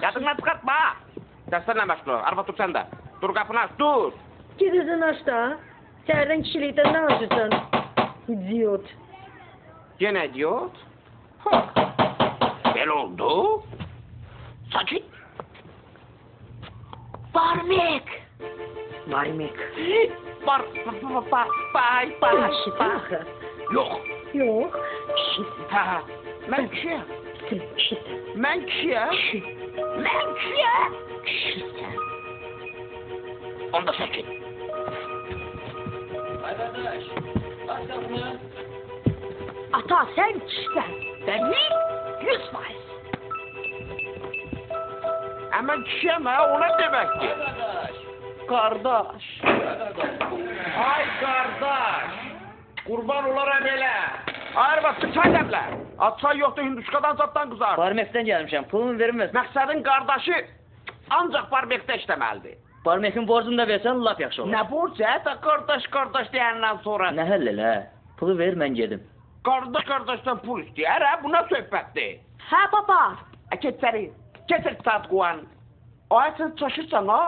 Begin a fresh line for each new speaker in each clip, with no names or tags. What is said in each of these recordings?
Yadından çıkartma. Dərslərlə məşğul ol. Arvad dur sən də. Dur qapını aç, dur.
Gidirdin aç da. Səhərdən kişilikdən nə acırsan? İdiot.
Yenə idiot. Ha. Belə oldu. Sakin.
Barmek.
Barmek.
Bay.
Kişidir axı.
Yox.
Yox.
Ha. Mən kişiyəm.
Sən kişisən.
Mən kişiyəm. Mən kişiyəm.
Kişisən.
Onda sakin.
Ay kardeş, aç kapını.
Ata sən kişisən.
Belli. 100%.
Mən kişiyəm ha, o nə deməkdir?
Ay kardeş.
Qardaş.
Ay kardeş.
Ay qardaş. Qurban olaram elə. Ay bak, çay dəmlə. Çay yoxdur, hinduşkadan zaddan qızar.
Barmekdən gəlmişəm, pulumu verilməz.
Məqsədin qardaşı ancaq barbekdə işləməlidir.
Barmekin borcunu da versən lap yaxşı olur.
Nə borc da qardaş deyəndən sonra.
Nə həll elə? Pulu ver, mən gedim.
Qardaşdan pul istəyər, hə? Bu nə söhbətdir?
Hə baba.
Keçəri, keçir saat qoyan. Ay sən çaşırsan ha?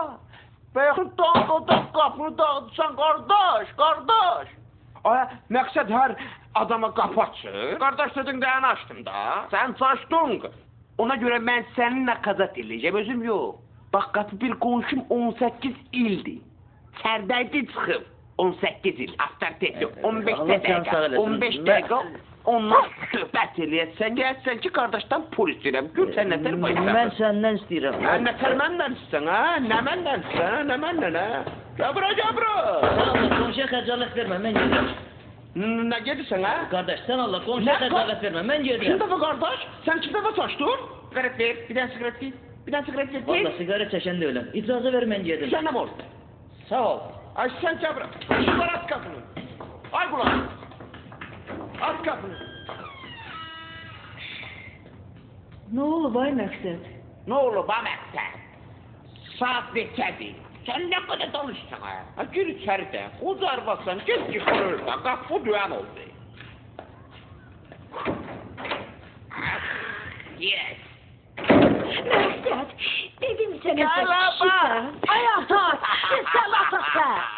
Bəyəxin dağda qapını dağıdırsan qardaş. Ay, məqsəd hər adama qapı açır. Qardaş dedin də əni açdım da. Sən çaşdın. Ona görə mən səninlə qazat eləyəcəm, özüm yox. Bax, qapı bir qonşum 18 ildir. Sərdəydi çıxıb. 18 il, avtoritet yox. 15 dəqiqə, 15 dəqiqə ondan söhbət eləyəsən, gəlsən ki, qardaşdan pul istəyirəm. Gör sən nətər bayırsan.
Mən səndən istəyirəm.
Nətər məndən istəyirsən, hə? Nə məndən istəyirsən, nə məndən, hə? Gəbra.
Sən Allah, qonşuya xəcalət vermə, mən gedirəm.
Nə gedirsən, hə?
Qardaş, sən Allah, qonşuya xəcalət vermə, mən
Kim
gedirəm.
dəfə qardaş? Sən kim dəfə çaşdın? Sigaret ver, bir dənə sigaret ver. Bir dənə sigaret ver.
Valla, sigaret çəkən də öləm. İcazə ver, mən gedim.
Sən nə bol?
Sağ ol.
Ay sən gəbra. Şunlar at qapını. Ay qulaq. At qapını.
Nə olub ay məqsəd?
Nə olub ha məqsəd? Saat neçədir? Sən nə qədər danışsan ha? Ha, gir içəri də. Qoca arvadsan, gir yıxılır da. Qapı düyən oldu. Yes.
Məqsəd, dedim sənə sən
Qələbə!
kişisən. Ay ata, sən salatasan.